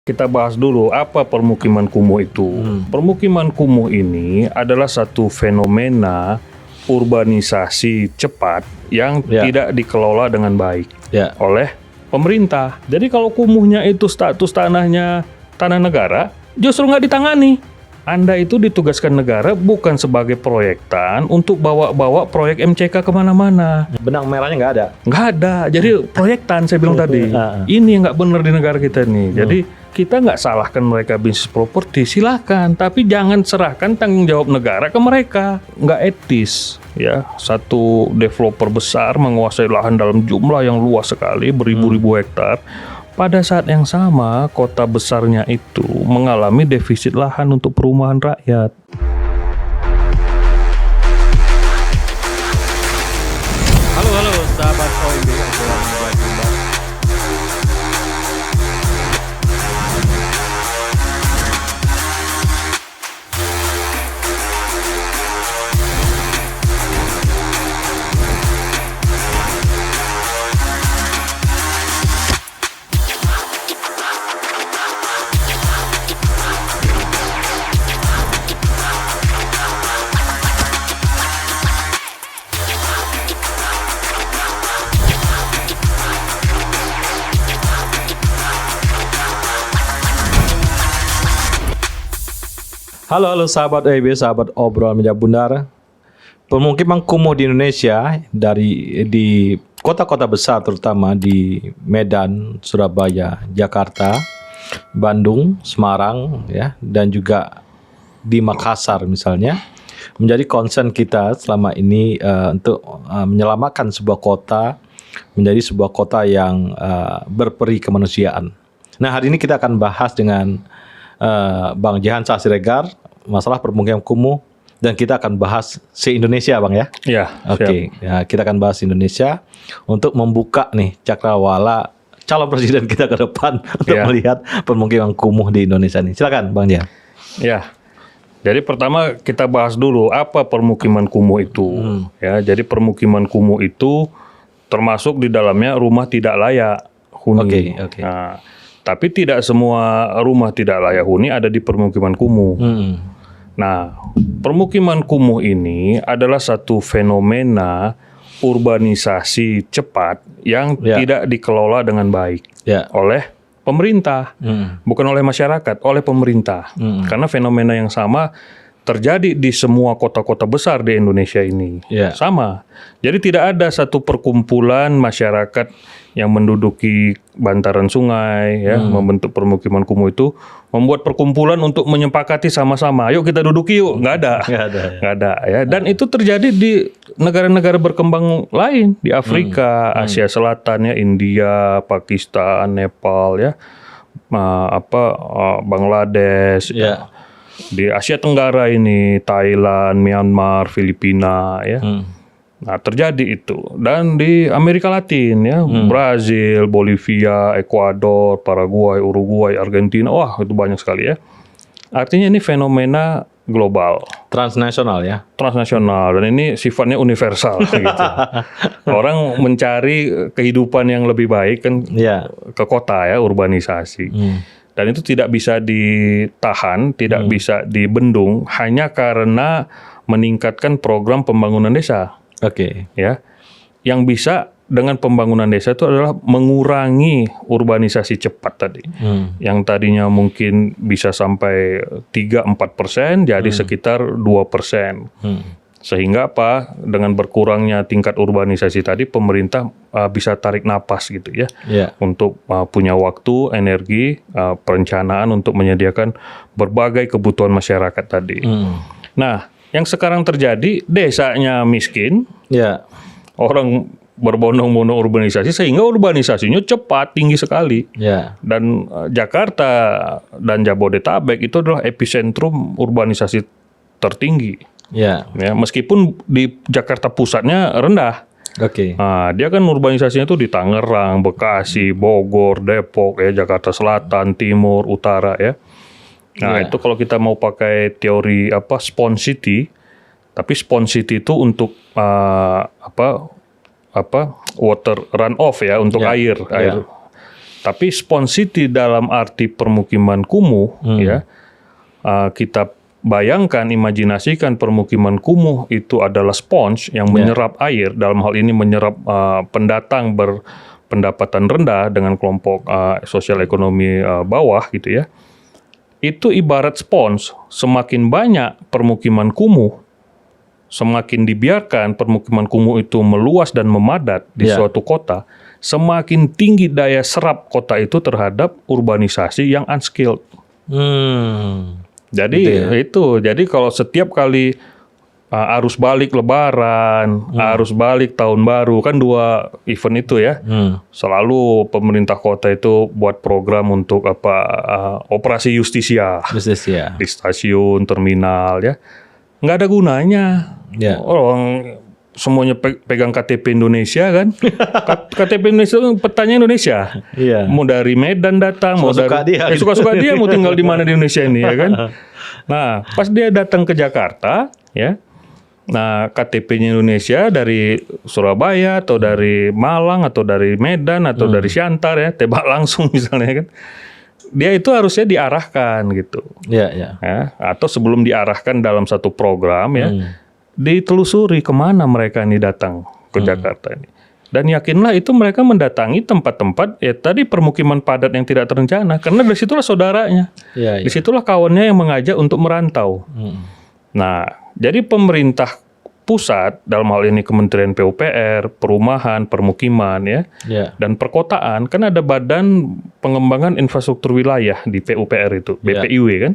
Kita bahas dulu apa permukiman kumuh itu. Permukiman kumuh ini adalah satu fenomena urbanisasi cepat yang tidak dikelola dengan baik oleh pemerintah. Jadi kalau kumuhnya itu status tanahnya tanah negara, justru nggak ditangani. Anda itu ditugaskan negara bukan sebagai proyektan untuk bawa-bawa proyek MCK kemana-mana. Benang merahnya nggak ada? Nggak ada. Jadi proyektan saya bilang tadi. Ini yang nggak benar di negara kita nih. Jadi kita nggak salahkan mereka bisnis properti, silakan. Tapi jangan serahkan tanggung jawab negara ke mereka. Nggak etis. Ya, satu developer besar menguasai lahan dalam jumlah yang luas sekali, beribu-ribu hektar. Pada saat yang sama, kota besarnya itu mengalami defisit lahan untuk perumahan rakyat. Halo sahabat OIB yang telah membuat jumpa. Halo sahabat OIB, sahabat obrolan meja bundar. Pemukiman kumuh di Indonesia di kota-kota besar terutama di Medan, Surabaya, Jakarta, Bandung, Semarang ya, dan juga di Makassar misalnya menjadi concern kita selama ini untuk menyelamatkan sebuah kota menjadi sebuah kota yang berperi kemanusiaan. Nah, hari ini kita akan bahas dengan Bang Jehan Sah Siregar masalah permukiman kumuh, dan kita akan bahas se-Indonesia, Bang ya. Ya, Oke. Ya, kita akan bahas Indonesia untuk membuka nih cakrawala calon presiden kita ke depan untuk melihat permukiman kumuh di Indonesia nih. Silakan, Bang Jehan. Ya. Jadi pertama kita bahas dulu apa permukiman kumuh itu. Ya, jadi permukiman kumuh itu termasuk di dalamnya rumah tidak layak huni. Oke. Nah, tapi tidak semua rumah tidak layak huni ada di permukiman kumuh. Nah, permukiman kumuh ini adalah satu fenomena urbanisasi cepat yang tidak dikelola dengan baik oleh pemerintah, bukan oleh masyarakat, oleh pemerintah. Karena fenomena yang sama terjadi di semua kota-kota besar di Indonesia ini. Sama. Jadi tidak ada satu perkumpulan masyarakat yang menduduki bantaran sungai, ya, membentuk permukiman kumuh itu, membuat perkumpulan untuk menyepakati sama-sama. Ayo kita duduki yuk. Nggak ada. Ya. Dan itu terjadi di negara-negara berkembang lain, di Afrika, Asia Selatan, ya, India, Pakistan, Nepal, ya, Bangladesh. Ya. Di Asia Tenggara ini, Thailand, Myanmar, Filipina, ya. Nah, terjadi itu. Dan di Amerika Latin, ya, Brazil, Bolivia, Ekuador, Paraguay, Uruguay, Argentina, wah itu banyak sekali ya. Artinya ini fenomena global, transnasional ya. Transnasional, dan ini sifatnya universal gitu. Orang mencari kehidupan yang lebih baik kan ke kota ya, urbanisasi. Dan itu tidak bisa ditahan, tidak bisa dibendung hanya karena meningkatkan program pembangunan desa. Ya, yang bisa dengan pembangunan desa itu adalah mengurangi urbanisasi cepat tadi. Yang tadinya mungkin bisa sampai 3-4% jadi sekitar 2%. Sehingga apa? Dengan berkurangnya tingkat urbanisasi tadi, pemerintah bisa tarik napas gitu ya. Untuk punya waktu, energi, perencanaan untuk menyediakan berbagai kebutuhan masyarakat tadi. Nah, yang sekarang terjadi, desanya miskin, orang berbondong-bondong urbanisasi, sehingga urbanisasinya cepat, tinggi sekali. Dan Jakarta dan Jabodetabek itu adalah epicentrum urbanisasi tertinggi. Ya, meskipun di Jakarta pusatnya rendah. Nah, dia kan urbanisasinya itu di Tangerang, Bekasi, Bogor, Depok, ya, Jakarta Selatan, Timur, Utara, ya. Nah, itu kalau kita mau pakai teori sponsity, tapi sponsity itu untuk water runoff ya, untuk air. Tapi Sponge City dalam arti permukiman kumuh, ya, kita bayangkan, imajinasikan permukiman kumuh itu adalah sponge yang menyerap air, dalam hal ini menyerap pendatang berpendapatan rendah dengan kelompok sosial ekonomi bawah gitu ya. Itu ibarat sponge, semakin banyak permukiman kumuh, semakin dibiarkan permukiman kumuh itu meluas dan memadat di suatu kota, semakin tinggi daya serap kota itu terhadap urbanisasi yang unskilled. Jadi jadi kalau setiap kali arus balik Lebaran, arus balik Tahun Baru, kan 2 event itu ya, selalu pemerintah kota itu buat program untuk operasi justisia di stasiun, terminal ya, nggak ada gunanya. Orang semuanya pegang KTP Indonesia kan, KTP Indonesia petanya Indonesia, mau dari Medan datang, mau dari suka-suka dia mau tinggal di mana di Indonesia ini ya kan. Nah pas dia datang ke Jakarta ya, nah KTP-nya Indonesia dari Surabaya atau dari Malang atau dari Medan atau dari Siantar ya, tebak langsung misalnya kan, dia itu harusnya diarahkan gitu, ya, atau sebelum diarahkan dalam satu program ya, ditelusuri kemana mereka ini datang ke Jakarta ini. Dan yakinlah itu mereka mendatangi tempat-tempat ya tadi permukiman padat yang tidak terencana, karena dari situlah saudaranya, disitulah kawannya yang mengajak untuk merantau. Nah, jadi pemerintah pusat dalam hal ini Kementerian PUPR, Perumahan, Permukiman ya, dan Perkotaan, kan ada Badan Pengembangan Infrastruktur Wilayah di PUPR itu, BPIW kan?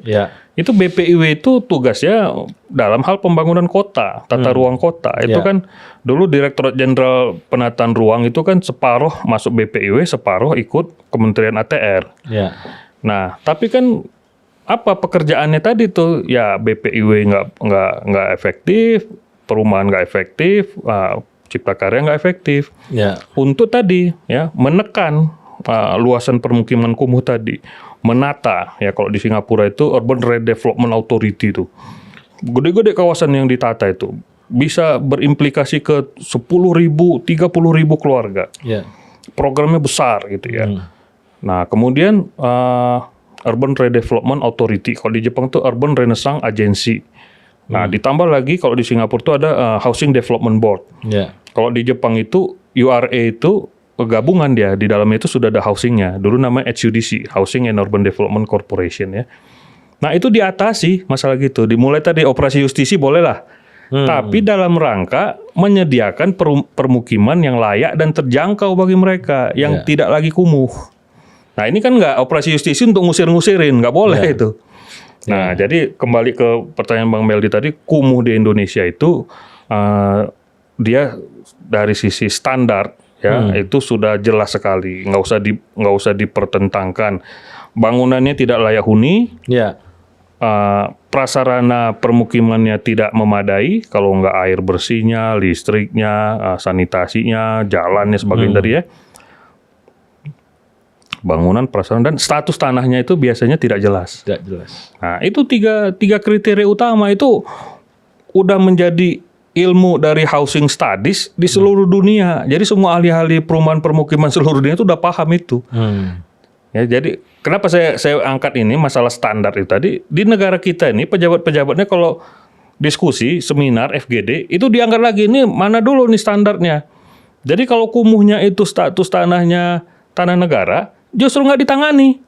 Itu BPIW itu tugasnya dalam hal pembangunan kota, tata ruang kota. Itu kan dulu Direktorat Jenderal Penataan Ruang itu kan separuh masuk BPIW, separuh ikut Kementerian ATR. Nah, tapi kan apa pekerjaannya tadi tuh? Ya BPIW nggak efektif, Perumahan nggak efektif, Cipta Karya nggak efektif. Untuk tadi ya menekan luasan permukiman kumuh tadi, menata ya, kalau di Singapura itu Urban Redevelopment Authority itu, gede-gede kawasan yang ditata itu bisa berimplikasi ke 10.000, 30.000 keluarga. Programnya besar gitu ya. Nah kemudian Urban Redevelopment Authority, kalau di Jepang itu Urban Renaissance Agency. Nah, ditambah lagi kalau di Singapura itu ada Housing Development Board. Kalau di Jepang itu URA itu gabungan dia, di dalamnya itu sudah ada housingnya. Dulu namanya HUDC, Housing and Urban Development Corporation ya. Nah, itu diatasi masalah gitu. Dimulai tadi operasi justisi bolehlah. Tapi dalam rangka menyediakan permukiman yang layak dan terjangkau bagi mereka yang tidak lagi kumuh. Nah, ini kan nggak operasi justisi untuk ngusir-ngusirin, nggak boleh itu. Nah, jadi kembali ke pertanyaan Bang Meldi tadi, kumuh di Indonesia itu dia dari sisi standar ya itu sudah jelas sekali, nggak usah dipertentangkan. Bangunannya tidak layak huni, prasarana permukimannya tidak memadai, kalau nggak air bersihnya, listriknya, sanitasinya, jalannya sebagainya tadi ya. Bangunan, prasarana, dan status tanahnya itu biasanya tidak jelas. Nah, itu tiga kriteria utama itu udah menjadi ilmu dari housing studies di seluruh dunia. Jadi semua ahli-ahli perumahan permukiman seluruh dunia itu udah paham itu. Ya, jadi kenapa saya angkat ini masalah standar itu tadi, di negara kita ini pejabat-pejabatnya kalau diskusi, seminar, FGD itu diangkat lagi, ini mana dulu nih standarnya. Jadi kalau kumuhnya itu status tanahnya tanah negara, justru nggak ditangani.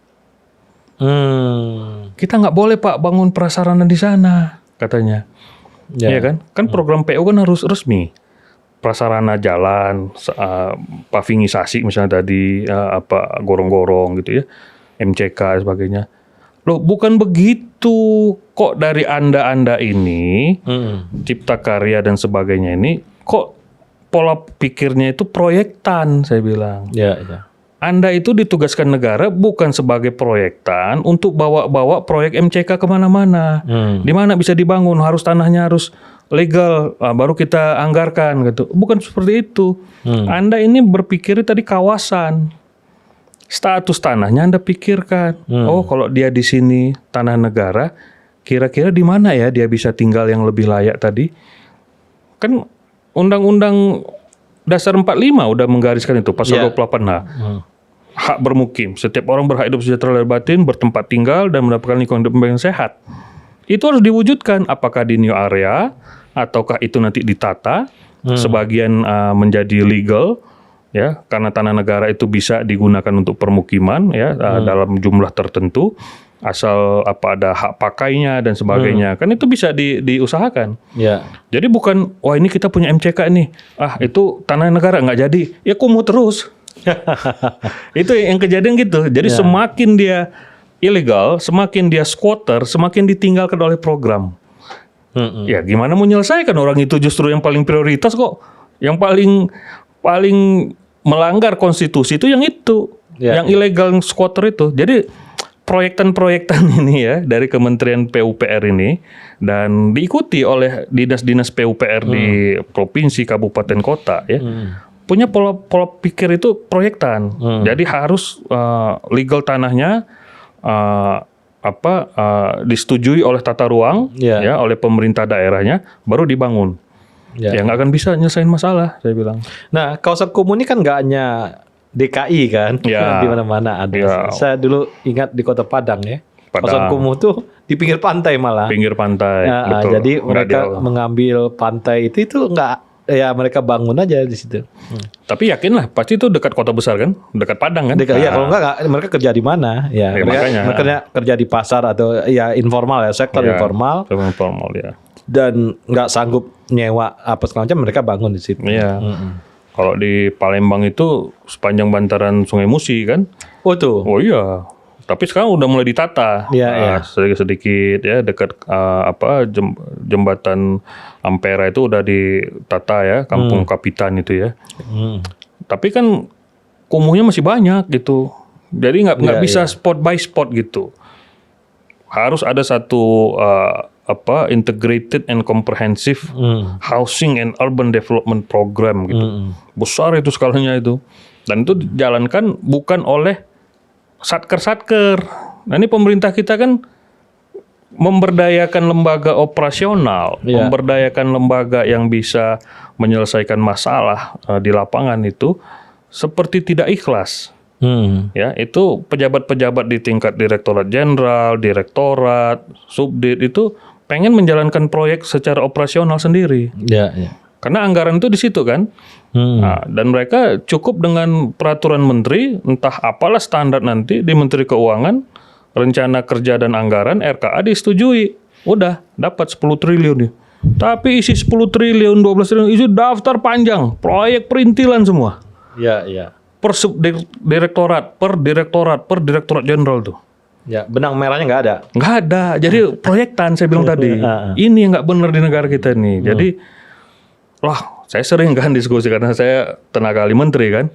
Kita nggak boleh Pak bangun prasarana di sana, katanya. Iya kan? Kan program PU kan harus resmi. Prasarana jalan, pavingisasi misalnya tadi, gorong-gorong gitu ya, MCK dan sebagainya. Loh, bukan begitu. Kok dari Anda ini, Cipta Karya dan sebagainya ini, kok pola pikirnya itu proyektan, saya bilang. Anda itu ditugaskan negara bukan sebagai proyektan untuk bawa-bawa proyek MCK kemana-mana. Di mana bisa dibangun, harus tanahnya harus legal, baru kita anggarkan gitu. Bukan seperti itu. Anda ini berpikir tadi kawasan, status tanahnya Anda pikirkan. Oh, kalau dia di sini tanah negara, kira-kira di mana ya dia bisa tinggal yang lebih layak tadi? Kan Undang-Undang Dasar 45 udah menggariskan itu pasal 28. Nah, hak bermukim. Setiap orang berhak hidup sejahtera lahir batin, bertempat tinggal dan mendapatkan lingkungan hidup yang sehat. Itu harus diwujudkan. Apakah di new area ataukah itu nanti ditata, sebagian menjadi legal, ya, karena tanah negara itu bisa digunakan untuk permukiman, ya, dalam jumlah tertentu, asal ada hak pakainya dan sebagainya, kan itu bisa diusahakan. Ya. Jadi bukan, wah ini kita punya MCK nih, itu tanah negara nggak jadi, ya kumuh terus. Itu yang kejadian gitu. Jadi semakin dia ilegal, semakin dia squatter, semakin ditinggalkan oleh program. Ya gimana mau menyelesaikan, orang itu justru yang paling prioritas kok. Yang paling melanggar konstitusi itu yang itu. Yang ilegal squatter itu. Jadi proyektan-proyektan ini ya dari Kementerian PUPR ini dan diikuti oleh dinas-dinas PUPR di provinsi, kabupaten, kota ya. Punya pola pikir itu proyektan. Jadi harus legal tanahnya disetujui oleh tata ruang ya oleh pemerintah daerahnya baru dibangun. Ya nggak akan bisa nyelesain masalah, saya bilang. Nah, kawasan kumuh ini kan nggak hanya DKI kan, di mana-mana ada. Ya. Saya dulu ingat di Kota Padang ya. Kawasan kumuh tuh di pinggir pantai malah. Pinggir pantai, betul. Jadi mereka mengambil pantai itu nggak, ya mereka bangun aja di situ. Tapi yakinlah pasti itu dekat kota besar kan, dekat Padang kan. Ya kalau enggak mereka kerja di mana? Ya, mereka kerja di pasar atau ya informal ya, sektor informal. Informal ya. Dan nggak sanggup nyewa apa segala macam, mereka bangun di situ. Iya. Kalau di Palembang itu sepanjang bantaran Sungai Musi kan. Oh tuh. Oh iya. Tapi sekarang udah mulai ditata, sedikit-sedikit ya dekat jembatan Ampera itu udah ditata ya, Kampung Kapitan itu ya. Tapi kan kumuhnya masih banyak gitu, jadi nggak bisa spot by spot gitu. Harus ada satu integrated and comprehensive housing and urban development program gitu. Besar itu skalanya itu, dan itu dijalankan bukan oleh satker-satker. Nah ini pemerintah kita kan memberdayakan lembaga operasional, memberdayakan lembaga yang bisa menyelesaikan masalah di lapangan itu seperti tidak ikhlas. Ya itu pejabat-pejabat di tingkat direktorat jenderal, direktorat, subdit itu pengen menjalankan proyek secara operasional sendiri. Karena anggaran itu di situ kan. Nah, dan mereka cukup dengan peraturan menteri, entah apalah standar nanti di Menteri Keuangan, rencana kerja dan anggaran RKA disetujui. Udah dapat 10 triliun nih. Tapi isi 10 triliun, 12 triliun isi daftar panjang, proyek perintilan semua. Per direktorat, per direktorat jenderal tuh. Ya, benang merahnya nggak ada. Nggak ada. Jadi proyektan saya bilang tadi. Ini yang nggak benar di negara kita nih. Jadi saya sering kan diskusi karena saya tenaga ahli menteri kan.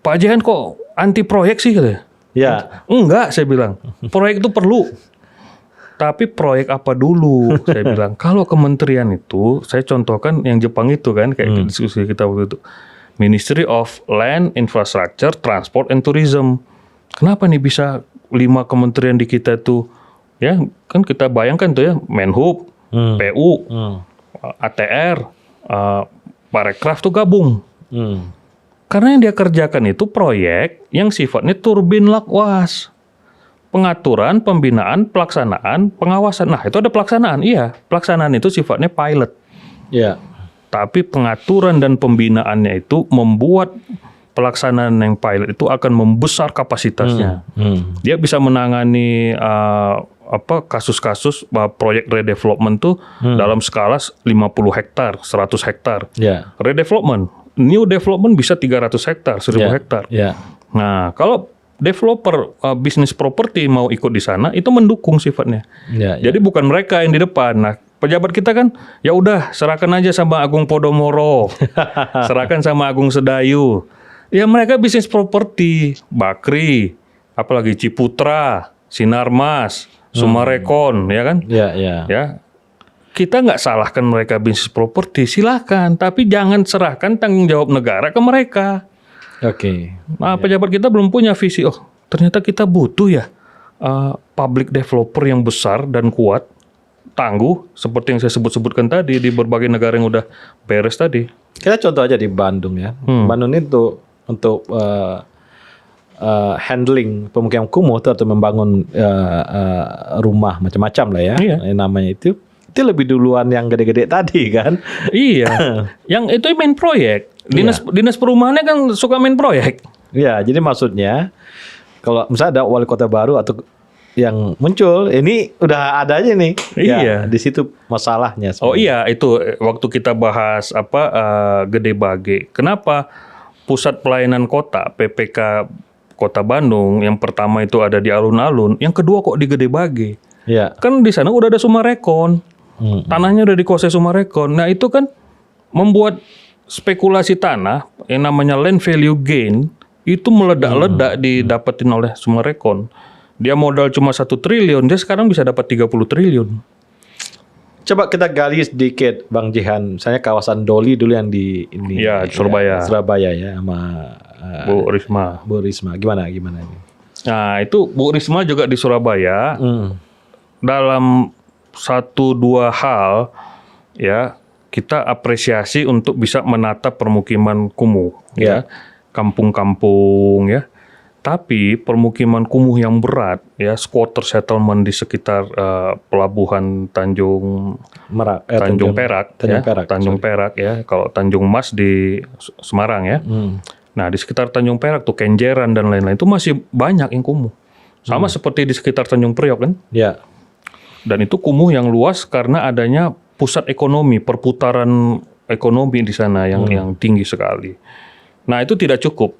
Pak Jehan kok anti proyek sih katanya. Enggak, saya bilang. Proyek itu perlu. Tapi proyek apa dulu? Saya bilang. Kalau kementerian itu, saya contohkan yang Jepang itu kan, kayak diskusi kita waktu itu. Ministry of Land, Infrastructure, Transport and Tourism. Kenapa nih bisa 5 kementerian di kita tuh? Ya, kan kita bayangkan tuh ya, Menhub, PU, ATR, Parekraf tuh gabung. Karena yang dia kerjakan itu proyek yang sifatnya turbin lakwas. Pengaturan, pembinaan, pelaksanaan, pengawasan. Nah itu ada pelaksanaan, iya. Pelaksanaan itu sifatnya pilot. Tapi pengaturan dan pembinaannya itu membuat pelaksanaan yang pilot itu akan membesar kapasitasnya. Dia bisa menangani kasus-kasus proyek redevelopment tuh dalam skala 50 hektar, 100 hektar. Redevelopment, new development bisa 300 hektar, 1000 hektar. Nah, kalau developer bisnis properti mau ikut di sana itu mendukung sifatnya. Jadi bukan mereka yang di depan. Nah, pejabat kita kan ya udah serahkan aja sama Agung Podomoro, serahkan sama Agung Sedayu. Ya mereka bisnis properti, Bakri, apalagi Ciputra, Sinarmas, Sumarekon, ya kan? Ya, kita nggak salahkan mereka bisnis properti, silahkan, tapi jangan serahkan tanggung jawab negara ke mereka. Nah, pejabat kita belum punya visi. Oh, ternyata kita butuh ya public developer yang besar dan kuat, tangguh, seperti yang saya sebutkan tadi di berbagai negara yang udah beres tadi. Kita contoh aja di Bandung ya. Bandung itu untuk handling pemukiman kumuh itu atau membangun rumah macam-macam lah ya, yang namanya itu lebih duluan yang gede-gede tadi kan. Iya, yang itu main proyek. Dinas perumahannya kan suka main proyek. Iya, jadi maksudnya kalau misalnya ada wali kota baru atau yang muncul, ini udah ada aja nih. Iya. Ya, di situ masalahnya. Sebenarnya. Oh iya, itu waktu kita bahas Gede Bage. Kenapa pusat pelayanan kota PPK Kota Bandung yang pertama itu ada di alun-alun, yang kedua kok di Gede Bage? Iya. Kan di sana udah ada Sumarekon. Tanahnya udah dikuasai Sumarekon. Nah, itu kan membuat spekulasi tanah yang namanya land value gain itu meledak-ledak didapetin oleh Sumarekon. Dia modal cuma 1 triliun, dia sekarang bisa dapat 30 triliun. Coba kita gali sedikit Bang Jihan, misalnya kawasan Doli dulu yang di ini. Ya, Surabaya. Surabaya ya, sama Bu Risma. Bu Risma. Gimana ini? Nah, itu Bu Risma juga di Surabaya. Dalam 1-2 hal ya kita apresiasi untuk bisa menata permukiman kumuh ya, kampung-kampung ya. Tapi permukiman kumuh yang berat ya, squatter settlement di sekitar pelabuhan Tanjung Perak ya. Kalau Tanjung Mas di Semarang ya. Nah, di sekitar Tanjung Perak tuh Kenjeran dan lain-lain itu masih banyak yang kumuh. Sama seperti di sekitar Tanjung Priok kan? Ya. Dan itu kumuh yang luas karena adanya pusat ekonomi, perputaran ekonomi di sana yang tinggi sekali. Nah, itu tidak cukup.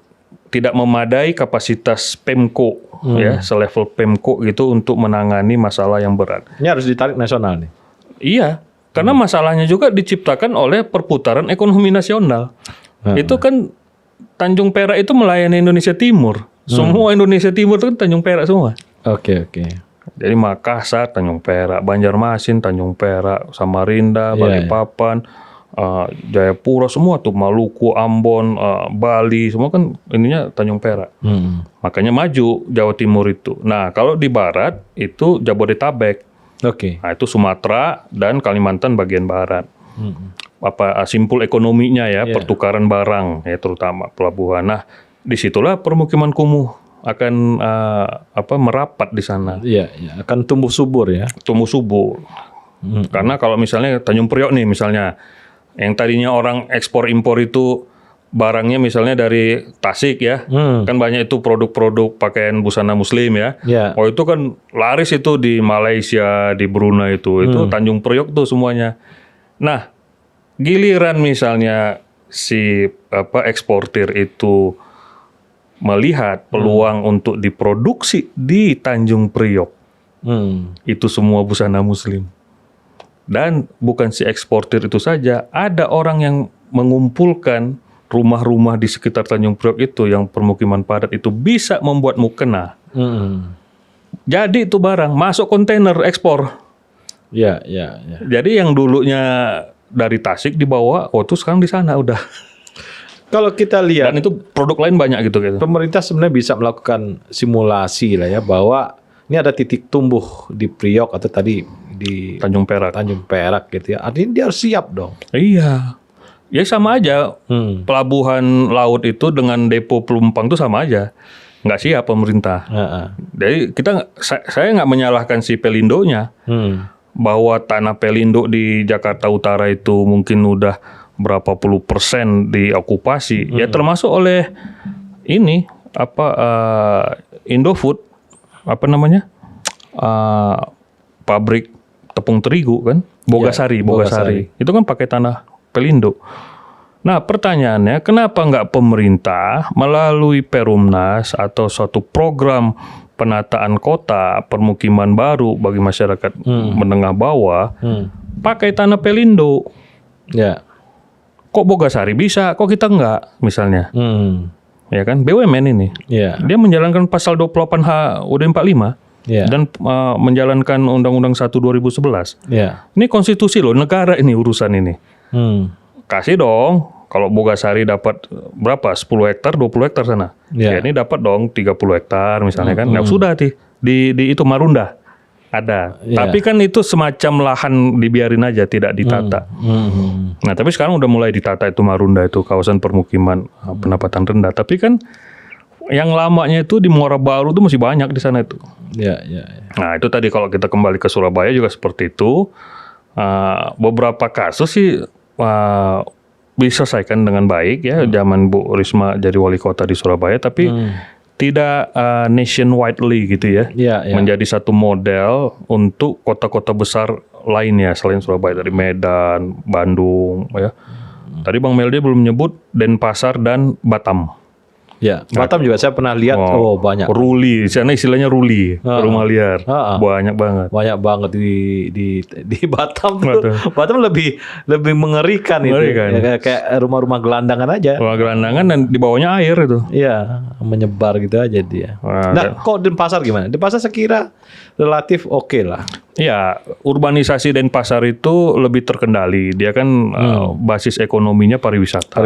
Tidak memadai kapasitas Pemko ya, selevel Pemko gitu untuk menangani masalah yang berat. Ini harus ditarik nasional nih. Iya, karena masalahnya juga diciptakan oleh perputaran ekonomi nasional. Itu kan Tanjung Perak itu melayani Indonesia Timur. Semua Indonesia Timur itu kan Tanjung Perak semua. Oke. Jadi Makassar, Tanjung Perak, Banjarmasin, Tanjung Perak, Samarinda, Balikpapan, Jayapura, semua tuh Maluku, Ambon, Bali, semua kan ininya Tanjung Perak. Makanya maju Jawa Timur itu. Nah, kalau di barat itu Jabodetabek. Oke. Nah, itu Sumatera dan Kalimantan bagian barat. Simpul ekonominya ya, pertukaran barang ya, terutama pelabuhan. Nah, disitulah permukiman kumuh akan merapat di sana. Iya, akan tumbuh subur ya. Tumbuh subur. Karena kalau misalnya Tanjung Priok nih misalnya, yang tadinya orang ekspor impor itu barangnya misalnya dari Tasik ya, kan banyak itu produk-produk pakaian busana Muslim ya. Oh itu kan laris itu di Malaysia, di Brunei itu Tanjung Priok tuh semuanya. Nah, giliran misalnya si eksportir itu melihat peluang untuk diproduksi di Tanjung Priok, itu semua busana Muslim. Dan bukan si eksportir itu saja, ada orang yang mengumpulkan rumah-rumah di sekitar Tanjung Priok itu yang permukiman padat itu bisa membuat mukena. Jadi itu barang masuk kontainer ekspor. Ya. Jadi yang dulunya dari Tasik dibawa, itu sekarang di sana udah. Kalau kita lihat, dan itu produk lain banyak gitu. Pemerintah sebenarnya bisa melakukan simulasi lah ya, bahwa ini ada titik tumbuh di Priok atau tadi di Tanjung Perak gitu ya. Artinya dia harus siap dong. Iya. Ya sama aja. Pelabuhan laut itu dengan depo pelumpang itu sama aja. Nggak siap pemerintah. Jadi saya nggak menyalahkan si Pelindonya. Bahwa tanah Pelindo di Jakarta Utara itu mungkin udah berapa puluh % diokupasi. Ya termasuk oleh ini Indofood, pabrik tepung terigu kan, Bogasari. Itu kan pakai tanah Pelindo. Nah pertanyaannya, kenapa nggak pemerintah melalui Perumnas atau suatu program penataan kota, permukiman baru bagi masyarakat menengah bawah, pakai tanah Pelindo? Ya. Kok Bogasari bisa, kok kita nggak misalnya? Ya kan, BUMN ini. Dia menjalankan pasal 28H UUD 45. Dan menjalankan Undang-Undang 1 2011. Ini konstitusi loh, negara ini urusan ini. Kasih dong, kalau Bogasari dapat berapa? 10 hektar, 20 hektar sana. Ya ini dapat dong 30 hektar misalnya kan. Nah, sudah di itu Marunda. Ada. Tapi kan itu semacam lahan dibiarin aja, tidak ditata. Nah, tapi sekarang udah mulai ditata itu Marunda itu kawasan permukiman pendapatan rendah. Tapi kan yang lamanya itu di Muara Baru itu masih banyak di sana itu. Ya. Nah, itu tadi kalau kita kembali ke Surabaya juga seperti itu. Beberapa kasus sih diselesaikan dengan baik ya zaman Bu Risma jadi wali kota di Surabaya, tapi tidak nationwide-ly gitu ya. Menjadi satu model untuk kota-kota besar lainnya selain Surabaya, dari Medan, Bandung ya. Tadi Bang Meldi belum menyebut Denpasar dan Batam. Ya, Batam juga saya pernah lihat. Banyak. Ruli, di sana istilahnya ruli, rumah liar. Banyak banget. Banyak banget di Batam tuh. Batam lebih mengerikan itu. Ya, kayak rumah-rumah gelandangan aja. Rumah gelandangan dan di bawahnya air itu. Iya, menyebar gitu aja dia. Nah, kok Denpasar gimana? Denpasar saya kira relatif oke lah. Iya, urbanisasi Denpasar itu lebih terkendali. Dia kan basis ekonominya pariwisata.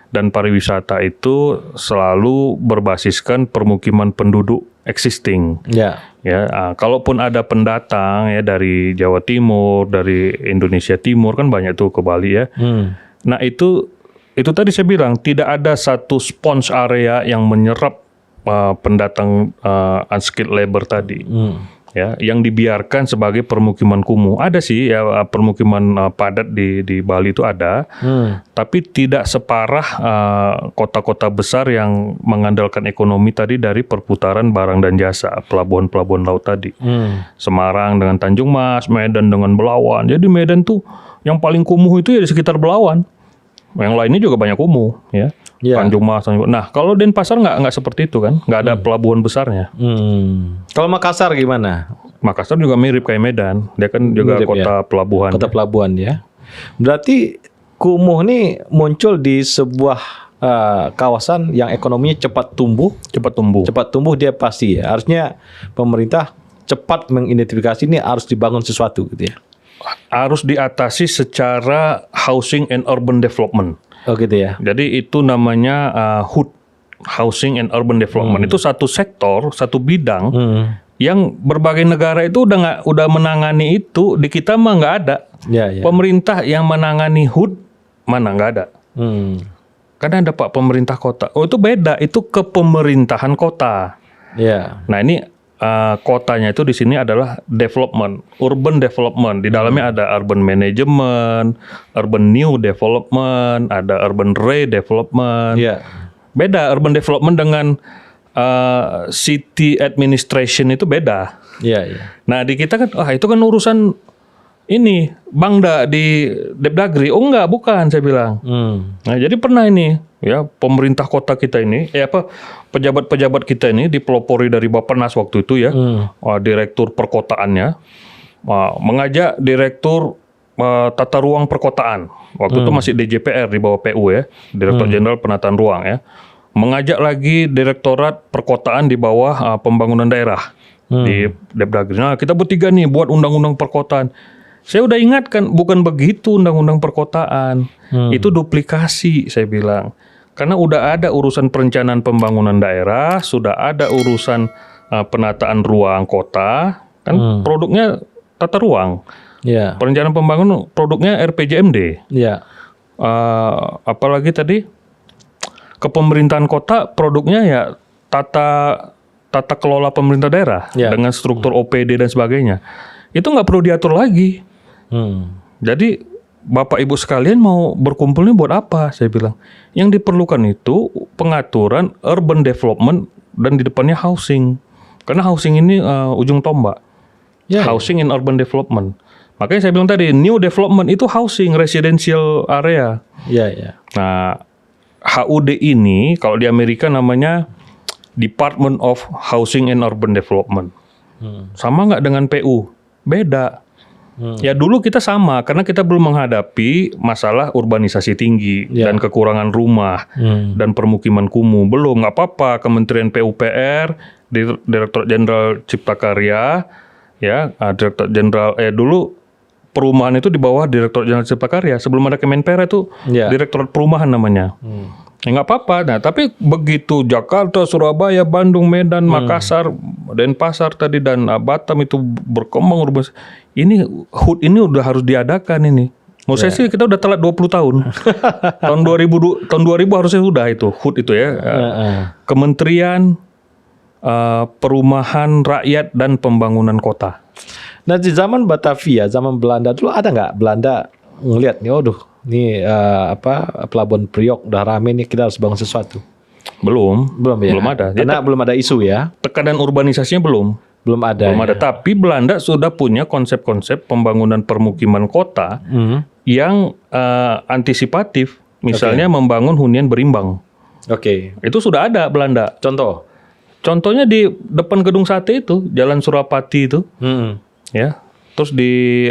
Dan pariwisata itu selalu berbasiskan permukiman penduduk existing. Ya, kalaupun ada pendatang ya dari Jawa Timur, dari Indonesia Timur kan banyak tuh ke Bali ya. Nah itu tadi saya bilang tidak ada satu sponge area yang menyerap pendatang unskilled labor tadi. Ya, yang dibiarkan sebagai permukiman kumuh. Ada sih ya permukiman padat di Bali itu ada, tapi tidak separah kota-kota besar yang mengandalkan ekonomi tadi dari perputaran barang dan jasa, pelabuhan-pelabuhan laut tadi. Semarang dengan Tanjung Mas, Medan dengan Belawan. Jadi Medan tuh yang paling kumuh itu ya di sekitar Belawan. Yang lainnya juga banyak kumuh ya. Tanjung Mas. Nah, kalau Denpasar nggak seperti itu kan, nggak ada pelabuhan besarnya. Kalau Makassar gimana? Makassar juga mirip kayak Medan, dia kan juga kota pelabuhan. Kota pelabuhan ya. Berarti kumuh ini muncul di sebuah kawasan yang ekonominya cepat tumbuh. Cepat tumbuh dia pasti ya. Harusnya pemerintah cepat mengidentifikasi ini harus dibangun sesuatu gitu ya. Harus diatasi secara housing and urban development. Oh gitu ya. Jadi itu namanya HUD, Housing and Urban Development. Itu satu sektor, satu bidang yang berbagai negara itu udah menangani itu. Di kita mah nggak ada. Pemerintah yang menangani HUD mana nggak ada. Karena ada Pak Pemerintah Kota. Oh itu beda, itu kepemerintahan kota. Nah ini kotanya itu di sini adalah development, urban development. Di dalamnya ada urban management, urban new development, ada urban redevelopment. Beda urban development dengan city administration itu beda. Nah di kita kan, itu kan urusan ini Bangda di Depdagri. Oh enggak, bukan saya bilang. Nah jadi pernah ini ya pemerintah kota kita ini, pejabat-pejabat kita ini dipelopori dari Bappenas waktu itu ya, direktur perkotaannya mengajak direktur tata ruang perkotaan. Waktu itu masih DJPR di bawah PU ya, Direktur Jenderal Penataan Ruang ya. Mengajak lagi Direktorat Perkotaan di bawah Pembangunan Daerah di Depdagri. Nah kita bertiga nih buat undang-undang perkotaan. Saya udah ingatkan, bukan begitu undang-undang perkotaan. Itu duplikasi, saya bilang. Karena udah ada urusan perencanaan pembangunan daerah, sudah ada urusan penataan ruang kota, kan produknya tata ruang. Perencanaan pembangunan produknya RPJMD. Apalagi tadi, kepemerintahan kota produknya ya tata kelola pemerintah daerah dengan struktur OPD dan sebagainya. Itu nggak perlu diatur lagi. Jadi Bapak Ibu sekalian mau berkumpulnya buat apa? Saya bilang yang diperlukan itu pengaturan urban development dan di depannya housing. Karena housing ini ujung tombak. Housing and urban development. Makanya saya bilang tadi new development itu housing residential area. Nah HUD ini kalau di Amerika namanya Department of Housing and Urban Development. Sama nggak dengan PU? Beda. Ya dulu kita sama karena kita belum menghadapi masalah urbanisasi tinggi dan kekurangan rumah dan permukiman kumuh. Belum, nggak apa-apa. Kementerian PUPR, Direktur Jenderal Cipta Karya, ya Direktur Jenderal dulu perumahan itu di bawah Direktur Jenderal Cipta Karya. Sebelum ada Kemenpera itu Direktorat Perumahan namanya. Nggak apa-apa. Nah, tapi begitu Jakarta, Surabaya, Bandung, Medan, Makassar, Denpasar tadi dan Batam itu berkembang urbanisasi. Ini HUT ini udah harus diadakan ini. Menurut saya sih kita udah telat 20 tahun. tahun 2000 harusnya sudah itu HUT itu ya. Kementerian Perumahan Rakyat dan Pembangunan Kota. Nah di zaman Batavia, zaman Belanda dulu ada nggak Belanda ngelihat nih, waduh, ini Pelabuhan Priok udah rame nih, kita harus bangun sesuatu. Belum ya. Belum ada. Karena belum ada isu ya. Tekanan urbanisasinya belum ada. Belum ada. Tapi Belanda sudah punya konsep-konsep pembangunan permukiman kota yang antisipatif. Misalnya membangun hunian berimbang. Itu sudah ada Belanda. Contohnya di depan Gedung Sate itu, Jalan Surapati itu. Ya. Terus di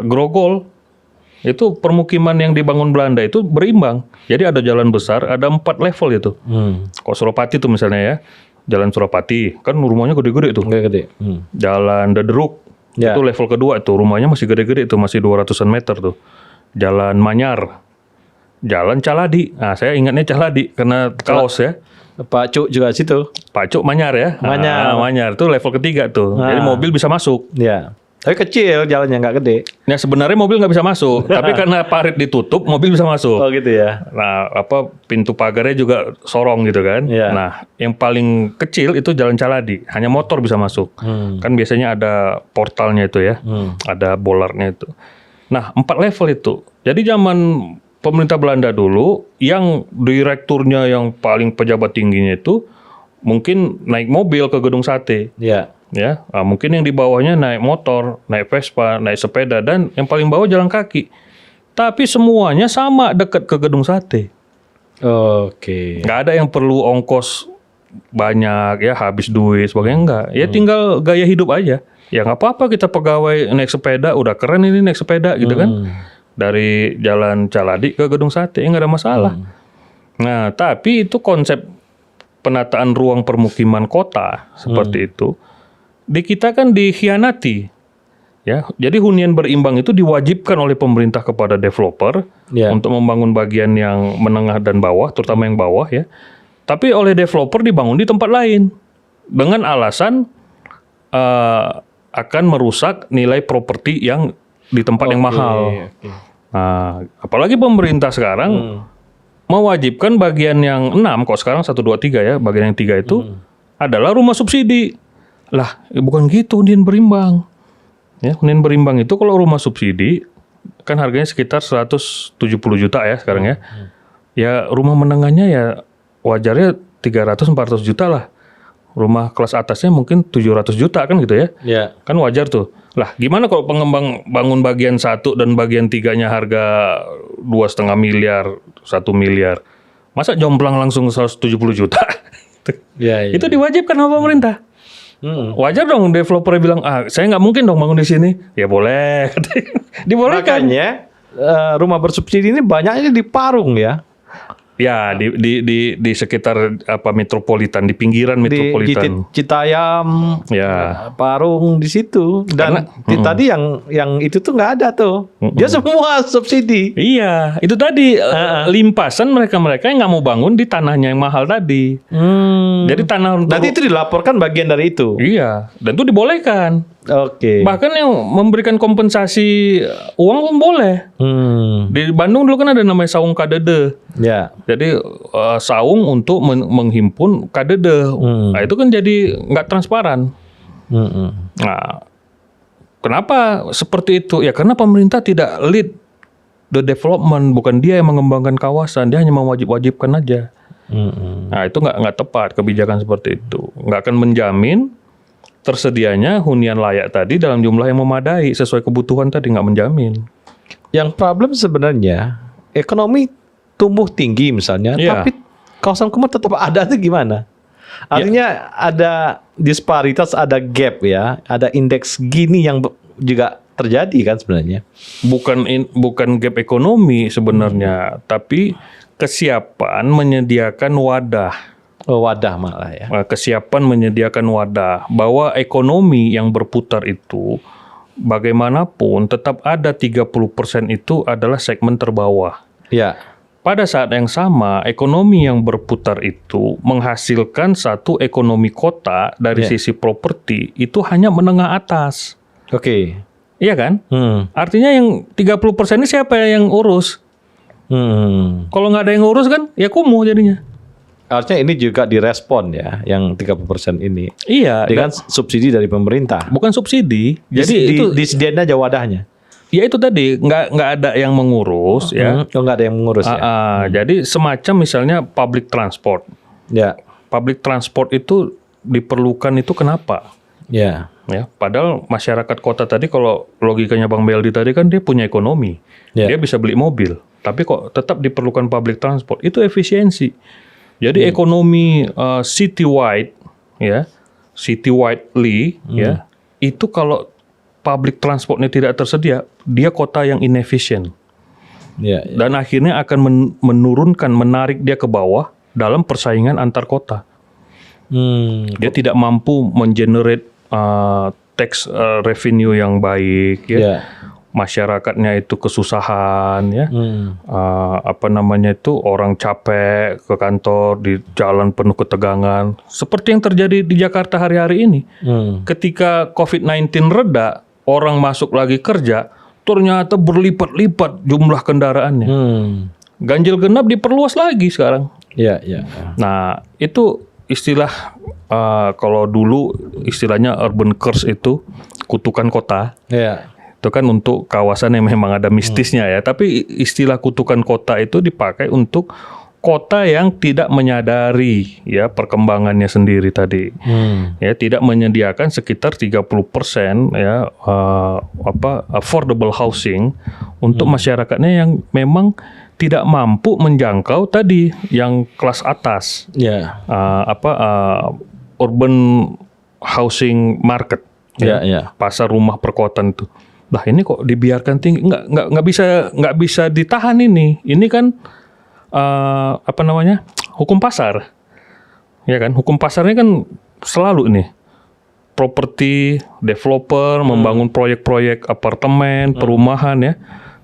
Grogol itu permukiman yang dibangun Belanda itu berimbang. Jadi ada jalan besar, ada 4 level itu. Kalau Surapati itu misalnya ya, Jalan Surapati kan rumahnya gede-gede itu. Jalan Dederuk itu level kedua itu, rumahnya masih gede-gede itu, masih 200-an meter tuh. Jalan Manyar, Jalan Caladi. Nah, saya ingatnya Caladi karena kaos ya. Pak Cuk juga situ. Pak Cuk Manyar ya. Manyar itu level ketiga tuh. Jadi mobil bisa masuk. Ya. Tapi kecil, jalannya nggak gede. Nah sebenarnya mobil nggak bisa masuk, tapi karena parit ditutup, mobil bisa masuk. Oh gitu ya. Nah pintu pagarnya juga sorong gitu kan. Nah yang paling kecil itu Jalan Caladi, hanya motor bisa masuk. Kan biasanya ada portalnya itu ya, ada bolarnya itu. Nah 4 level itu. Jadi zaman pemerintah Belanda dulu, yang direkturnya yang paling pejabat tingginya itu mungkin naik mobil ke Gedung Sate. Ya, mungkin yang di bawahnya naik motor, naik Vespa, naik sepeda, dan yang paling bawah jalan kaki. Tapi semuanya sama dekat ke Gedung Sate. Nggak ada yang perlu ongkos banyak ya, habis duit sebagainya, enggak. Ya tinggal gaya hidup aja. Ya nggak apa-apa, kita pegawai naik sepeda, udah keren ini naik sepeda gitu kan. Dari Jalan Caladi ke Gedung Sate, nggak ada masalah. Nah, tapi itu konsep penataan ruang permukiman kota seperti itu. Di kita kan dikhianati, ya. Jadi hunian berimbang itu diwajibkan oleh pemerintah kepada developer untuk membangun bagian yang menengah dan bawah, terutama yang bawah ya. Tapi oleh developer dibangun di tempat lain dengan alasan akan merusak nilai properti yang di tempat yang mahal. Nah, apalagi pemerintah sekarang mewajibkan bagian yang 6, kok sekarang 1, 2, 3 ya, bagian yang 3 itu adalah rumah subsidi. Lah, bukan gitu hunian berimbang. Ya, hunian berimbang itu kalau rumah subsidi kan harganya sekitar 170 juta ya sekarang ya. Ya rumah menengahnya ya wajarnya 300-400 juta lah. Rumah kelas atasnya mungkin 700 juta kan gitu ya. Kan wajar tuh. Lah, gimana kalau pengembang bangun bagian 1 dan bagian 3-nya harga 2,5 miliar, 1 miliar. Masa jomplang langsung 170 juta? Itu diwajibkan sama pemerintah. Wajar dong developer bilang, saya nggak mungkin dong bangun di sini. Ya boleh, dibolehkan. Makanya rumah bersubsidi ini banyaknya di Parung ya. Ya di sekitar metropolitan, di pinggiran metropolitan. Di Citayam, Parung di situ. Dan tadi yang itu tuh nggak ada tuh. Dia semua subsidi. Iya, itu tadi limpasan mereka yang nggak mau bangun di tanahnya yang mahal tadi. Jadi tanah nanti itu dilaporkan bagian dari itu. Iya, dan itu dibolehkan. Bahkan yang memberikan kompensasi uang pun boleh. Di Bandung dulu kan ada namanya saung kadede. Jadi saung untuk menghimpun kadede. Nah itu kan jadi nggak transparan. Nah, kenapa seperti itu? Ya karena pemerintah tidak lead the development, bukan dia yang mengembangkan kawasan, dia hanya mewajibkan aja. Nah itu nggak tepat kebijakan seperti itu. Nggak akan menjamin tersedianya hunian layak tadi dalam jumlah yang memadai sesuai kebutuhan tadi, nggak menjamin. Yang problem sebenarnya ekonomi tumbuh tinggi misalnya, tapi kawasan kumuh tetap ada itu gimana? Artinya ada disparitas, ada gap ya, ada indeks Gini yang juga terjadi kan sebenarnya. Bukan gap ekonomi sebenarnya, tapi kesiapan menyediakan wadah. Wadah malah ya. Kesiapan menyediakan wadah bahwa ekonomi yang berputar itu bagaimanapun tetap ada 30% itu adalah segmen terbawah. pada saat yang sama ekonomi yang berputar itu menghasilkan satu ekonomi kota dari sisi properti itu hanya menengah atas. Oke. Iya kan? Artinya yang 30% ini siapa yang urus? Kalau nggak ada yang urus kan ya kumuh jadinya. Artinya ini juga direspon ya, yang 30% ini. Iya. Dengan subsidi dari pemerintah. Bukan subsidi. Jadi itu disediain aja wadahnya. Ya itu tadi nggak ada yang mengurus ya. Oh, nggak ada yang mengurus ya. Jadi semacam misalnya public transport. Ya. Public transport itu diperlukan itu kenapa? Ya. Ya, padahal masyarakat kota tadi kalau logikanya Bang Beldi tadi kan dia punya ekonomi. Dia bisa beli mobil. Tapi kok tetap diperlukan public transport. Itu efisiensi. Jadi ekonomi citywide ya, citywidely ya, itu kalau public transportnya tidak tersedia, dia kota yang inefisien. Dan akhirnya akan menurunkan, menarik dia ke bawah dalam persaingan antar kota. Dia tidak mampu mengenerate tax revenue yang baik ya. Masyarakatnya itu kesusahan ya, orang capek ke kantor di jalan penuh ketegangan, seperti yang terjadi di Jakarta hari-hari ini. Ketika COVID-19 reda, orang masuk lagi kerja, ternyata berlipat-lipat jumlah kendaraannya. Ganjil genap diperluas lagi sekarang. Nah itu istilah kalau dulu istilahnya urban curse itu kutukan kota. Itu kan untuk kawasan yang memang ada mistisnya ya. Tapi istilah kutukan kota itu dipakai untuk kota yang tidak menyadari ya perkembangannya sendiri tadi. Ya, tidak menyediakan sekitar 30% ya affordable housing untuk masyarakatnya yang memang tidak mampu menjangkau tadi yang kelas atas. Urban housing market. Pasar rumah perkotaan itu. Nah ini kok dibiarkan tinggi, nggak bisa ditahan ini. Ini kan hukum pasar, ya kan? Hukum pasarnya kan selalu ini properti developer membangun proyek-proyek apartemen, perumahan ya.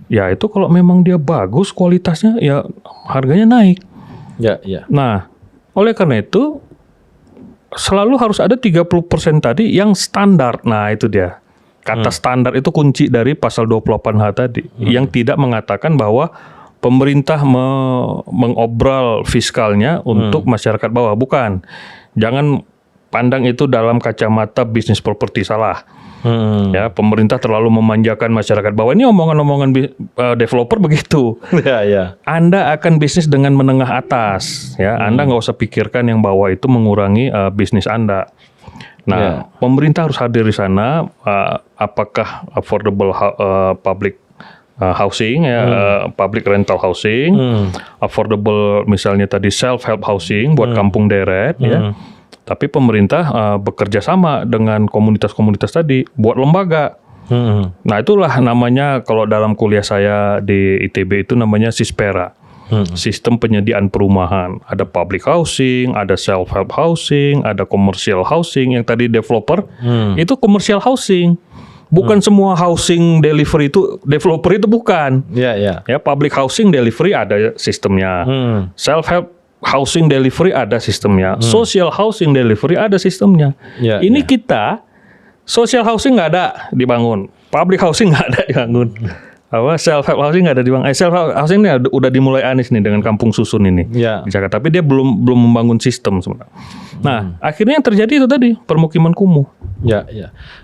Ya itu kalau memang dia bagus kualitasnya, ya harganya naik. Nah oleh karena itu selalu harus ada 30% tadi yang standar. Nah itu dia. Kata standar itu kunci dari pasal 28H tadi, yang tidak mengatakan bahwa pemerintah mengobral fiskalnya untuk masyarakat bawah. Bukan. Jangan pandang itu dalam kacamata bisnis properti, salah. Ya, pemerintah terlalu memanjakan masyarakat bawah. Ini omongan-omongan developer begitu. Anda akan bisnis dengan menengah atas. Ya, Anda nggak usah pikirkan yang bawah itu mengurangi bisnis Anda. Nah, pemerintah harus hadir di sana. Apakah affordable public housing, public rental housing, affordable misalnya tadi self-help housing buat kampung deret, ya. Tapi pemerintah bekerja sama dengan komunitas-komunitas tadi buat lembaga. Nah, itulah namanya kalau dalam kuliah saya di ITB itu namanya SISPERA. Sistem penyediaan perumahan. Ada public housing, ada self-help housing, ada commercial housing. Yang tadi developer, itu commercial housing. Bukan semua housing delivery itu, developer itu bukan. Ya, public housing delivery ada sistemnya. Self-help housing delivery ada sistemnya. Social housing delivery ada sistemnya. Ini kita, social housing nggak ada dibangun. Public housing nggak ada dibangun. Self-help housing nggak ada di self-help housing ini udah dimulai Anies nih dengan Kampung Susun ini di Jakarta, tapi dia belum membangun sistem sebenarnya. Nah, akhirnya yang terjadi itu tadi permukiman kumuh.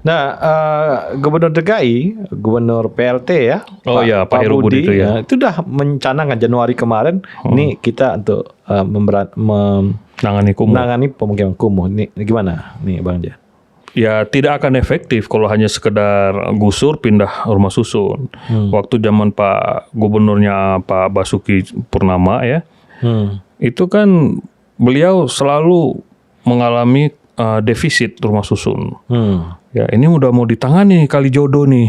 Nah, Gubernur DKI, Gubernur PLT ya, Pak Heru Budi itu itu udah mencanangkan Januari kemarin, ini kita untuk menangani pemukiman kumuh. Ini gimana, nih Bang Jah? Ya tidak akan efektif kalau hanya sekedar gusur pindah rumah susun. Waktu zaman Pak Gubernurnya Pak Basuki Purnama ya, itu kan beliau selalu mengalami defisit rumah susun. Ya ini udah mau ditangani kali jodoh nih.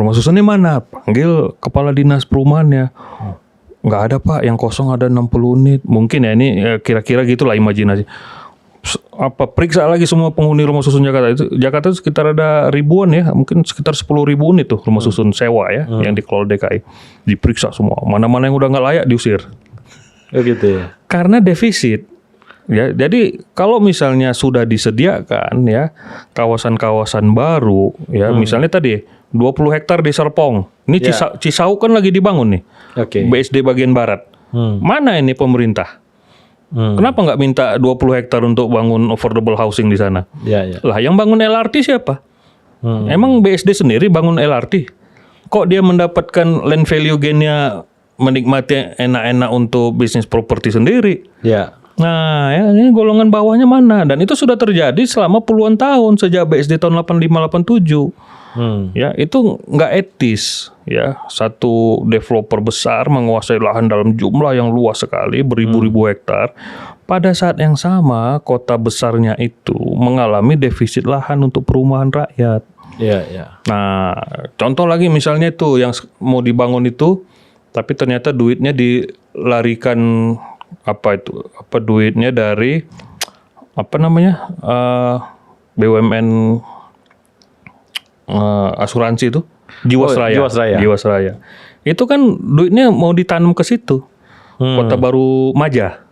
Rumah susunnya mana? Panggil kepala dinas perumahannya. Nggak ada Pak, yang kosong ada 60 unit. Mungkin ya ini kira-kira gitulah imajinasi. Periksa lagi semua penghuni rumah susun Jakarta itu. Jakarta itu sekitar ada ribuan ya, mungkin sekitar 10.000 unit tuh rumah susun sewa ya, yang dikelola DKI. Diperiksa semua, mana-mana yang udah nggak layak diusir. Begitu ya. Karena defisit. Ya, jadi kalau misalnya sudah disediakan ya kawasan-kawasan baru ya, misalnya tadi 20 hektar di Serpong. Ini Cisauk kan lagi dibangun nih. BSD bagian barat. Mana ini pemerintah? Kenapa nggak minta 20 hektar untuk bangun affordable housing di sana? Lah yang bangun LRT siapa? Emang BSD sendiri bangun LRT? Kok dia mendapatkan land value gain-nya menikmati enak-enak untuk bisnis properti sendiri? Nah, ya, ini golongan bawahnya mana? Dan itu sudah terjadi selama puluhan tahun sejak BSD tahun 85-87. Ya, itu nggak etis. Ya, satu developer besar menguasai lahan dalam jumlah yang luas sekali, beribu-ribu hektar. Pada saat yang sama, kota besarnya itu mengalami defisit lahan untuk perumahan rakyat. Nah, contoh lagi misalnya itu yang mau dibangun itu, tapi ternyata duitnya dilarikan duitnya dari BUMN asuransi itu Jiwasraya. Itu kan duitnya mau ditanam ke situ. Kota Baru Maja.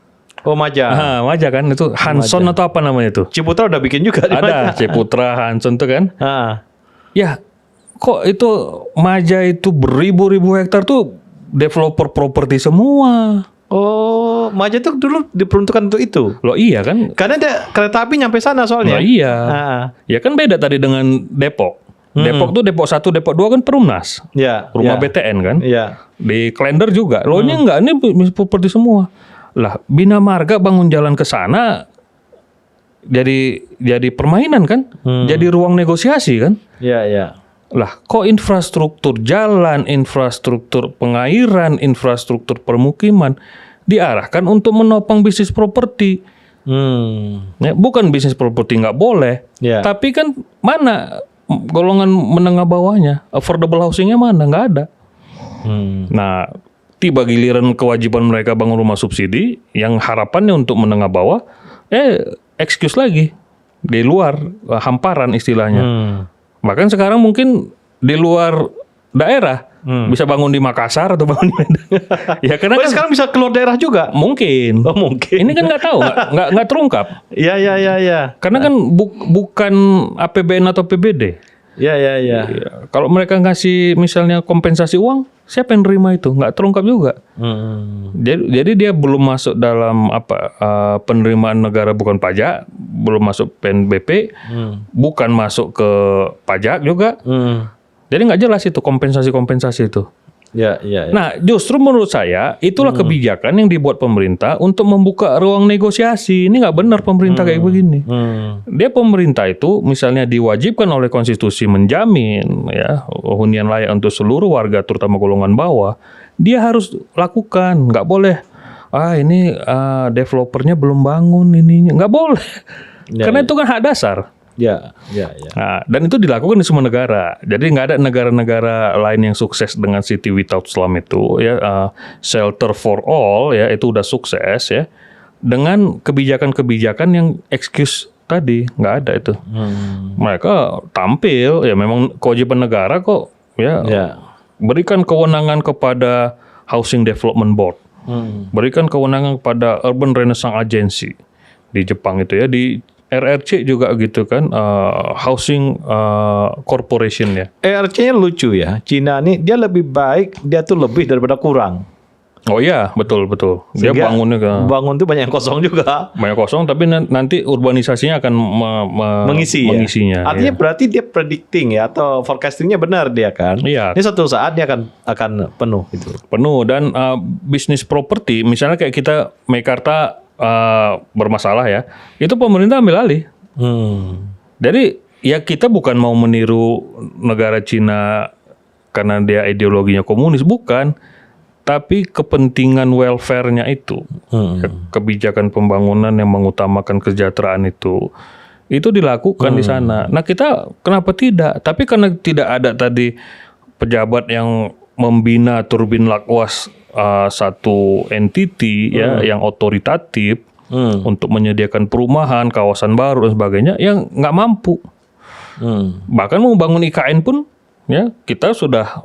Maja. Maja kan itu Hanson atau apa namanya itu? Ciputra udah bikin juga. Ada Ciputra, Hanson tuh kan. Ya, kok itu Maja itu beribu-ribu hektar tuh developer properti semua. Maja tuh dulu diperuntukkan untuk itu. Loh iya kan? Karena ada kereta api nyampe sana soalnya. Loh iya. Ya kan beda tadi dengan Depok. Depok tuh Depok 1, Depok 2 kan Perumnas. Rumah BTN kan. Di Klender juga. Loh ini enggak, ini properti semua. Lah Bina Marga bangun jalan ke sana jadi permainan kan? Jadi ruang negosiasi kan? Lah kok infrastruktur jalan, infrastruktur pengairan, infrastruktur permukiman diarahkan untuk menopang bisnis properti. Ya, bukan bisnis properti nggak boleh, tapi kan mana golongan menengah bawahnya, affordable housingnya mana? Nggak ada. Nah, tiba giliran kewajiban mereka bangun rumah subsidi yang harapannya untuk menengah bawah, excuse lagi di luar hamparan istilahnya. Bahkan sekarang mungkin di luar daerah bisa bangun di Makassar atau bangun di Medan. Ya karena kan sekarang bisa keluar daerah juga. Mungkin. Mungkin. Ini kan nggak tahu, nggak terungkap. Iya. Karena kan bukan APBN atau PBD. Iya. Kalau mereka ngasih misalnya kompensasi uang, siapa yang nerima itu? Nggak terungkap juga. Jadi dia belum masuk dalam penerimaan negara bukan pajak, belum masuk PNBP, bukan masuk ke pajak juga. Jadi nggak jelas itu kompensasi itu. Nah, justru menurut saya itulah kebijakan yang dibuat pemerintah untuk membuka ruang negosiasi. Ini nggak benar pemerintah kayak begini. Dia pemerintah itu misalnya diwajibkan oleh konstitusi menjamin ya hunian layak untuk seluruh warga terutama golongan bawah. Dia harus lakukan, nggak boleh. Ini developernya belum bangun ini, nggak boleh. Karena itu kan hak dasar. Nah, dan itu dilakukan di semua negara. Jadi nggak ada negara-negara lain yang sukses dengan City Without Slum itu ya. Shelter for All ya itu udah sukses ya. Dengan kebijakan-kebijakan yang excuse tadi nggak ada itu. Mereka tampil ya memang kewajiban negara kok ya. Berikan kewenangan kepada Housing Development Board. Berikan kewenangan kepada Urban Renaissance Agency di Jepang itu ya, di RRC juga gitu kan, Housing Corporation ya. RRC-nya lucu ya, Cina nih dia lebih baik, dia tuh lebih daripada kurang. Oh iya, betul. Dia bangunnya bangun tuh banyak yang kosong juga. Banyak kosong, tapi nanti urbanisasinya akan mengisinya. Artinya berarti dia predicting ya atau forecastingnya benar dia kan. Iya. Ini suatu saat dia akan penuh gitu. Penuh dan bisnis properti, misalnya kayak kita Meikarta bermasalah ya, itu pemerintah ambil alih. Jadi ya kita bukan mau meniru negara Cina karena dia ideologinya komunis, bukan. Tapi kepentingan welfare-nya itu, kebijakan pembangunan yang mengutamakan kesejahteraan itu dilakukan di sana. Nah kita kenapa tidak? Tapi karena tidak ada tadi pejabat yang membina turbin lakwas satu entity ya yang otoritatif untuk menyediakan perumahan, kawasan baru dan sebagainya yang nggak mampu. Bahkan mau bangun IKN pun ya kita sudah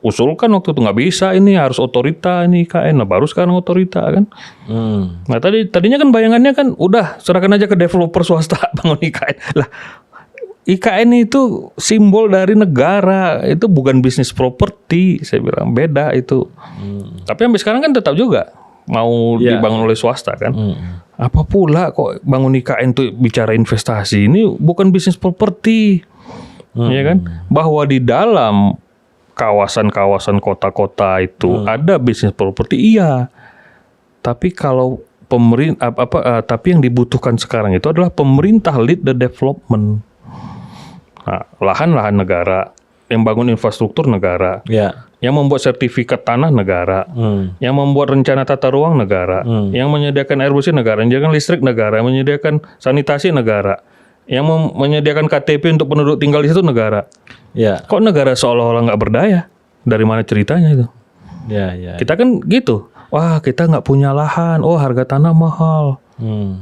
usulkan waktu itu nggak bisa, ini harus otorita ini IKN. Nah baru sekarang otorita kan. Nah tadinya kan bayangannya kan udah serahkan aja ke developer swasta bangun IKN. Lah IKN itu simbol dari negara, itu bukan bisnis properti. Saya bilang beda itu. Tapi sampai sekarang kan tetap juga mau dibangun oleh swasta kan. Apa pula kok bangun IKN itu bicara investasi, ini bukan bisnis properti. Ya kan? Bahwa di dalam kawasan-kawasan kota-kota itu ada bisnis properti, iya. Tapi kalau tapi yang dibutuhkan sekarang itu adalah pemerintah lead the development. Nah, lahan-lahan negara, yang bangun infrastruktur negara, yang membuat sertifikat tanah negara, yang membuat rencana tata ruang negara, yang menyediakan air bersih negara, yang menyediakan listrik negara, yang menyediakan sanitasi negara, yang menyediakan KTP untuk penduduk tinggal di situ negara. Kok negara seolah-olah nggak berdaya? Dari mana ceritanya itu? Kita kan gitu. Wah kita nggak punya lahan. Oh harga tanah mahal.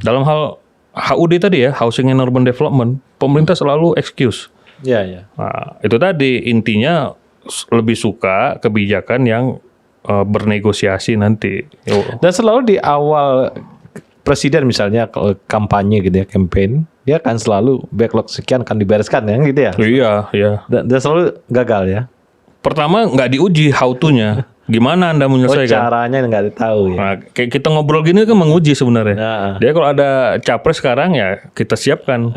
Dalam hal HUD tadi ya, Housing and Urban Development, pemerintah selalu excuse. Nah, itu tadi intinya lebih suka kebijakan yang bernegosiasi nanti. Dan selalu di awal presiden misalnya kampanye gitu ya, campaign, dia akan selalu backlog sekian akan dibereskan ya gitu ya. Iya. Dan selalu gagal ya. Pertama nggak diuji how to-nya. Gimana Anda menyelesaikan? Caranya nggak tahu ya. Nah, kayak kita ngobrol gini kan menguji sebenarnya. Dia kalau ada capres sekarang ya kita siapkan.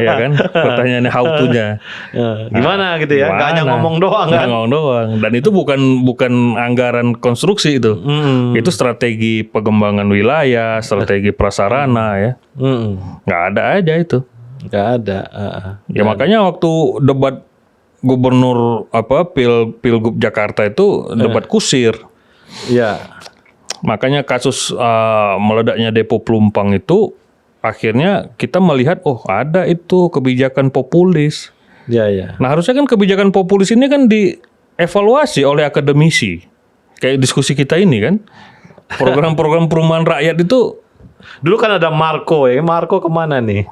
Ya kan? Pertanyaannya how to-nya. Gimana gitu ya? Nggak hanya ngomong doang kan? Ngomong doang. Dan itu bukan anggaran konstruksi itu. Itu strategi pengembangan wilayah, strategi prasarana ya. Nggak ada aja itu. Nggak ada. Ya makanya waktu debat gubernur Pilgub Jakarta itu debat kusir. Makanya kasus meledaknya Depo Pelumpang itu akhirnya kita melihat ada itu kebijakan populis. Nah harusnya kan kebijakan populis ini kan dievaluasi oleh akademisi. Kayak diskusi kita ini kan. Program-program perumahan rakyat itu dulu kan ada Marco ya. Marco kemana nih?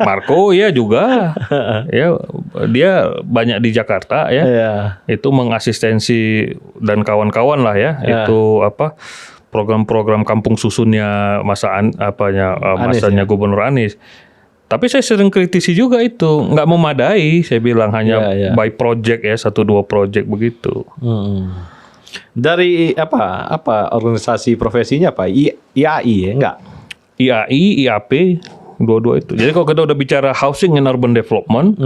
Marco ya juga. Ya dia banyak di Jakarta ya. Itu mengasistensi dan kawan-kawan lah ya. Itu program-program kampung susunnya masanya Gubernur Anies. Tapi saya sering kritisi juga itu, nggak memadai. Saya bilang hanya by project ya, 1-2 project begitu. Dari apa organisasi profesinya apa? IAI ya enggak? IAI, IAP, dua-dua itu. Jadi kalau kita udah bicara housing and urban development,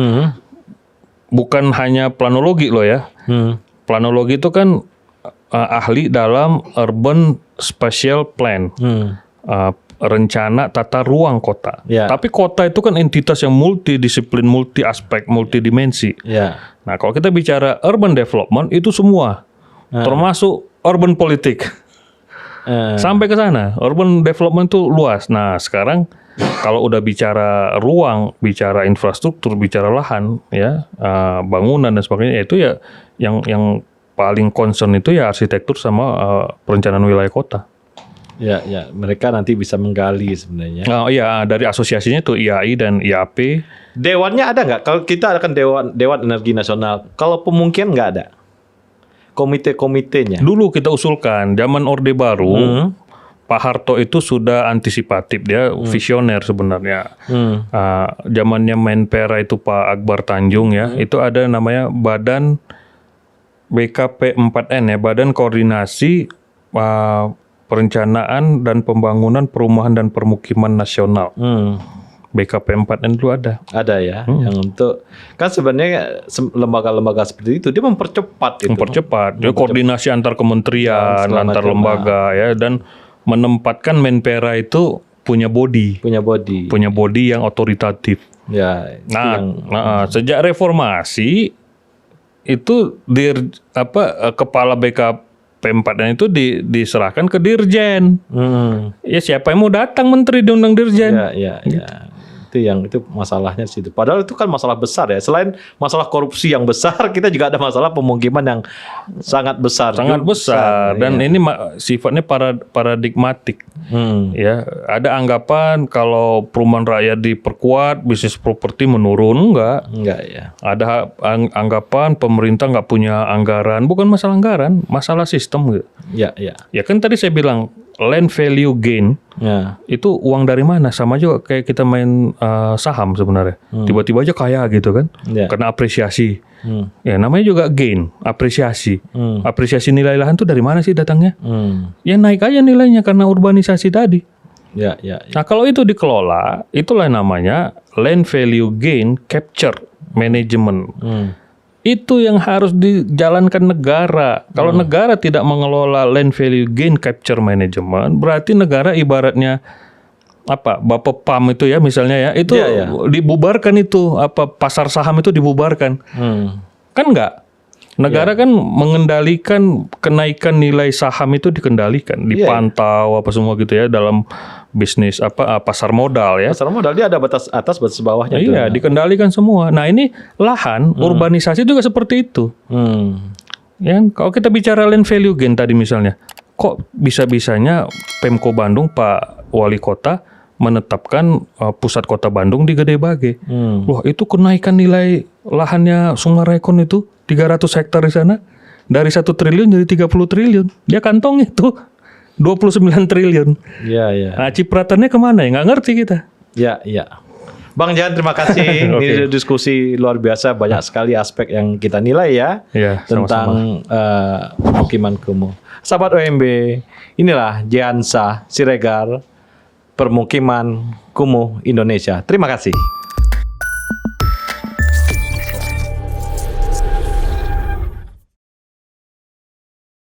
bukan hanya planologi loh ya. Planologi itu kan ahli dalam urban spatial plan, rencana tata ruang kota. Tapi kota itu kan entitas yang multidisiplin, multi aspek, multidimensi. Nah kalau kita bicara urban development itu semua, termasuk urban politik. Sampai ke sana, urban development itu luas. Nah sekarang kalau udah bicara ruang, bicara infrastruktur, bicara lahan, ya bangunan dan sebagainya, itu ya yang paling concern itu ya arsitektur sama perencanaan wilayah kota. Ya, mereka nanti bisa menggali sebenarnya. Iya, dari asosiasinya tuh IAI dan IAP. Dewannya ada nggak? Kalau kita akan Dewan Energi Nasional, kalau pemungkinan nggak ada. Komite-komitenya. Dulu kita usulkan, zaman Orde Baru, Pak Harto itu sudah antisipatif, dia visioner sebenarnya. Zamannya Menpera itu Pak Akbar Tanjung ya, itu ada namanya Badan BKP 4N ya, Badan Koordinasi Perencanaan dan Pembangunan Perumahan dan Permukiman Nasional. BKP 4N itu ada. Ada ya, yang untuk kan sebenarnya lembaga-lembaga seperti itu dia mempercepat itu. Dia koordinasi antar kementerian, antar lembaga ya, dan menempatkan Menpera itu punya body yang otoritatif. Ya. Sejak reformasi itu kepala BKP 4N itu diserahkan ke Dirjen. Ya siapa yang mau datang menteri diundang Dirjen? Ya. Itu masalahnya di situ. Padahal itu kan masalah besar ya. Selain masalah korupsi yang besar, kita juga ada masalah pemukiman yang sangat besar. Sangat besar dan ini sifatnya paradigmatik. Ya, ada anggapan kalau perumahan rakyat diperkuat, bisnis properti menurun, enggak ya. Ada anggapan pemerintah nggak punya anggaran, bukan masalah anggaran, masalah sistem gitu. Ya kan tadi saya bilang land value gain itu uang dari mana? Sama juga kayak kita main saham sebenarnya. Tiba-tiba aja kaya gitu kan, karena apresiasi. Ya namanya juga gain, apresiasi. Apresiasi nilai lahan itu dari mana sih datangnya? Ya naik aja nilainya karena urbanisasi tadi. Ya. Nah kalau itu dikelola, itulah namanya land value gain capture management. Itu yang harus dijalankan negara. Kalau negara tidak mengelola land value gain capture management, berarti negara ibaratnya Bapak PAM itu ya misalnya ya, itu dibubarkan itu pasar saham itu dibubarkan. Kan enggak? Negara kan mengendalikan kenaikan nilai saham itu dikendalikan, dipantau apa semua gitu ya dalam bisnis pasar modal ya. Pasar modal dia ada batas atas, batas bawahnya. Iya, dikendalikan semua. Nah, ini lahan urbanisasi juga seperti itu. Ya, kalau kita bicara land value gain tadi misalnya, kok bisa-bisanya Pemko Bandung Pak Wali Kota menetapkan pusat kota Bandung di Gede Bage. Wah, itu kenaikan nilai lahannya Sungarekon itu 300 hektar di sana dari 1 triliun jadi 30 triliun. Dia kantong itu 29 triliun. Iya. Nah, cipratannya kemana ya? Nggak ngerti kita. Iya. Bang Jan, terima kasih. Ini diskusi luar biasa, banyak sekali aspek yang kita nilai ya tentang pemukiman kumuh. Sahabat OMB, inilah Jansa Siregar, Permukiman Kumuh Indonesia. Terima kasih.